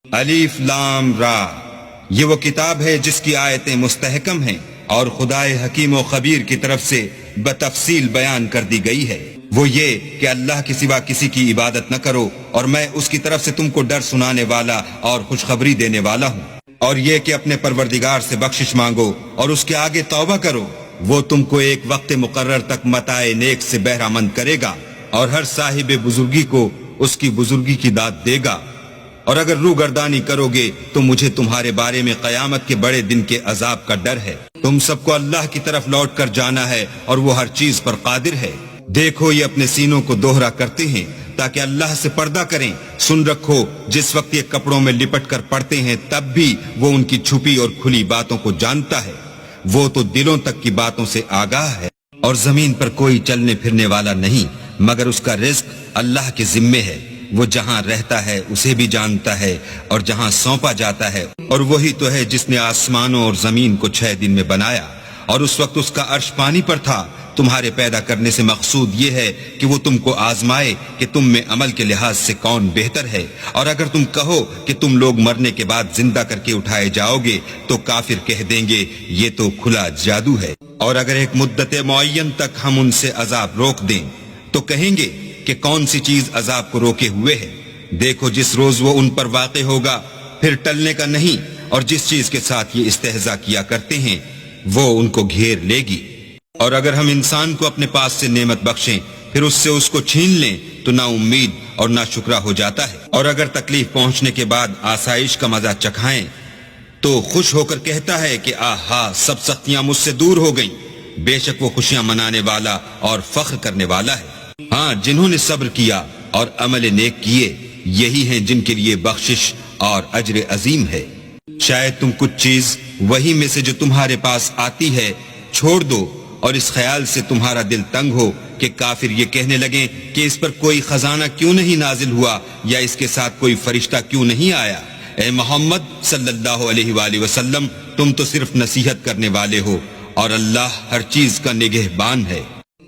الف لام را، یہ وہ کتاب ہے جس کی آیتیں مستحکم ہیں اور خدائے حکیم و خبیر کی طرف سے بتفصیل بیان کر دی گئی ہے۔ وہ یہ کہ اللہ کے سوا کسی کی عبادت نہ کرو، اور میں اس کی طرف سے تم کو ڈر سنانے والا اور خوشخبری دینے والا ہوں۔ اور یہ کہ اپنے پروردگار سے بخشش مانگو اور اس کے آگے توبہ کرو، وہ تم کو ایک وقت مقرر تک متاع نیک سے بہرہ مند کرے گا، اور ہر صاحب بزرگی کو اس کی بزرگی کی داد دے گا۔ اور اگر روگردانی کرو گے تو مجھے تمہارے بارے میں قیامت کے بڑے دن کے عذاب کا ڈر ہے۔ تم سب کو اللہ کی طرف لوٹ کر جانا ہے، اور وہ ہر چیز پر قادر ہے۔ دیکھو یہ اپنے سینوں کو دوہرا کرتے ہیں تاکہ اللہ سے پردہ کریں۔ سن رکھو جس وقت یہ کپڑوں میں لپٹ کر پڑتے ہیں تب بھی وہ ان کی چھپی اور کھلی باتوں کو جانتا ہے۔ وہ تو دلوں تک کی باتوں سے آگاہ ہے۔ اور زمین پر کوئی چلنے پھرنے والا نہیں مگر اس کا رزق اللہ کے ذمے ہے۔ وہ جہاں رہتا ہے اسے بھی جانتا ہے، اور جہاں سونپا جاتا ہے۔ اور وہی تو ہے جس نے آسمانوں اور زمین کو 6 دن میں بنایا، اور اس وقت اس کا عرش پانی پر تھا۔ تمہارے پیدا کرنے سے مقصود یہ ہے کہ وہ تم کو آزمائے کہ تم میں عمل کے لحاظ سے کون بہتر ہے۔ اور اگر تم کہو کہ تم لوگ مرنے کے بعد زندہ کر کے اٹھائے جاؤ گے تو کافر کہہ دیں گے یہ تو کھلا جادو ہے۔ اور اگر ایک مدت معین تک ہم ان سے عذاب روک دیں تو کہیں گے کہ کون سی چیز عذاب کو روکے ہوئے ہے۔ دیکھو جس روز وہ ان پر واقع ہوگا پھر ٹلنے کا نہیں، اور جس چیز کے ساتھ یہ استہزاء کیا کرتے ہیں وہ ان کو گھیر لے گی۔ اور اگر ہم انسان کو اپنے پاس سے نعمت بخشیں پھر اس سے اس کو چھین لیں تو نا امید اور نا شکرا ہو جاتا ہے۔ اور اگر تکلیف پہنچنے کے بعد آسائش کا مزہ چکھائیں تو خوش ہو کر کہتا ہے کہ آہا سب سختیاں مجھ سے دور ہو گئیں۔ بے شک وہ خوشیاں منانے والا اور فخر کرنے والا ہے۔ ہاں جنہوں نے صبر کیا اور عمل نیک کیے یہی ہیں جن کے لیے بخشش اور اجر عظیم ہے۔ شاید تم کچھ چیز وہی میں سے جو تمہارے پاس آتی ہے چھوڑ دو، اور اس خیال سے تمہارا دل تنگ ہو کہ کافر یہ کہنے لگیں کہ اس پر کوئی خزانہ کیوں نہیں نازل ہوا، یا اس کے ساتھ کوئی فرشتہ کیوں نہیں آیا۔ اے محمد صلی اللہ علیہ وآلہ وسلم تم تو صرف نصیحت کرنے والے ہو، اور اللہ ہر چیز کا نگہبان ہے۔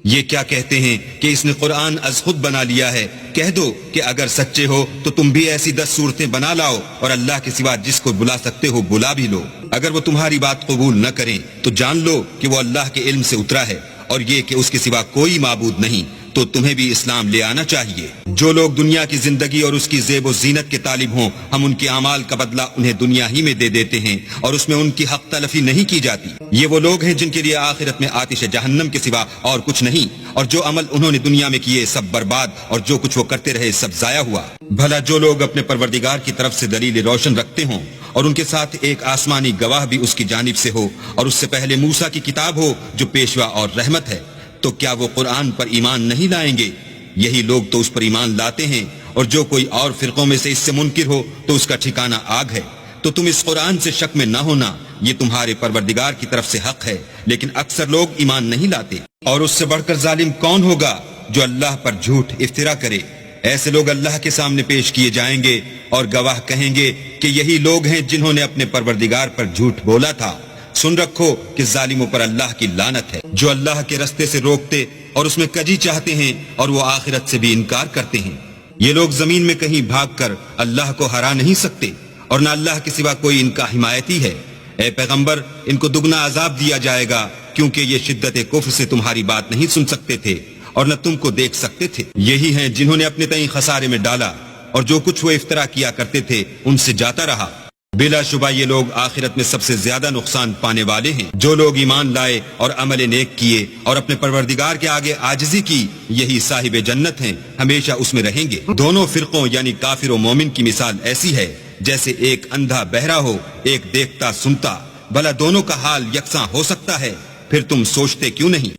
یہ کیا کہتے ہیں کہ اس نے قرآن از خود بنا لیا ہے؟ کہہ دو کہ اگر سچے ہو تو تم بھی ایسی 10 صورتیں بنا لاؤ، اور اللہ کے سوا جس کو بلا سکتے ہو بلا بھی لو۔ اگر وہ تمہاری بات قبول نہ کریں تو جان لو کہ وہ اللہ کے علم سے اترا ہے، اور یہ کہ اس کے سوا کوئی معبود نہیں، تو تمہیں بھی اسلام لے آنا چاہیے۔ جو لوگ دنیا کی زندگی اور اس کی زیب و زینت کے طالب ہوں ہم ان کے اعمال کا بدلہ انہیں دنیا ہی میں دے دیتے ہیں، اور اس میں ان کی حق تلفی نہیں کی جاتی۔ یہ وہ لوگ ہیں جن کے لیے آخرت میں آتش جہنم کے سوا اور کچھ نہیں، اور جو عمل انہوں نے دنیا میں کیے سب برباد، اور جو کچھ وہ کرتے رہے سب ضائع ہوا۔ بھلا جو لوگ اپنے پروردگار کی طرف سے دلیل روشن رکھتے ہوں اور ان کے ساتھ ایک آسمانی گواہ بھی اس کی جانب سے ہو، اور اس سے پہلے موسیٰ کی کتاب ہو جو پیشوا اور رحمت ہے، تو کیا وہ قرآن پر ایمان نہیں لائیں گے؟ یہی لوگ تو اس پر ایمان لاتے ہیں، اور جو کوئی اور فرقوں میں سے اس سے منکر ہو تو اس کا ٹھکانہ آگ ہے۔ تو تم اس قرآن سے شک میں نہ ہونا، یہ تمہارے پروردگار کی طرف سے حق ہے، لیکن اکثر لوگ ایمان نہیں لاتے۔ اور اس سے بڑھ کر ظالم کون ہوگا جو اللہ پر جھوٹ افترا کرے؟ ایسے لوگ اللہ کے سامنے پیش کیے جائیں گے اور گواہ کہیں گے کہ یہی لوگ ہیں جنہوں نے اپنے پروردگار پر جھوٹ بولا تھا۔ سن رکھو کہ ظالموں پر اللہ کی لعنت ہے، جو اللہ کے رستے سے روکتے اور اس میں کجی چاہتے ہیں، اور وہ آخرت سے بھی انکار کرتے ہیں۔ یہ لوگ زمین میں کہیں بھاگ کر اللہ کو ہرا نہیں سکتے، اور نہ اللہ کے سوا کوئی ان کا حمایتی ہے۔ اے پیغمبر ان کو دگنا عذاب دیا جائے گا، کیونکہ یہ شدت کفر سے تمہاری بات نہیں سن سکتے تھے اور نہ تم کو دیکھ سکتے تھے۔ یہی ہیں جنہوں نے اپنے تئیں خسارے میں ڈالا، اور جو کچھ وہ افترا کیا کرتے تھے ان سے جاتا رہا۔ بلا شبہ یہ لوگ آخرت میں سب سے زیادہ نقصان پانے والے ہیں۔ جو لوگ ایمان لائے اور عمل نیک کیے اور اپنے پروردگار کے آگے عاجزی کی یہی صاحب جنت ہیں، ہمیشہ اس میں رہیں گے۔ دونوں فرقوں یعنی کافر و مومن کی مثال ایسی ہے جیسے ایک اندھا بہرا ہو ایک دیکھتا سنتا۔ بھلا دونوں کا حال یکساں ہو سکتا ہے؟ پھر تم سوچتے کیوں نہیں؟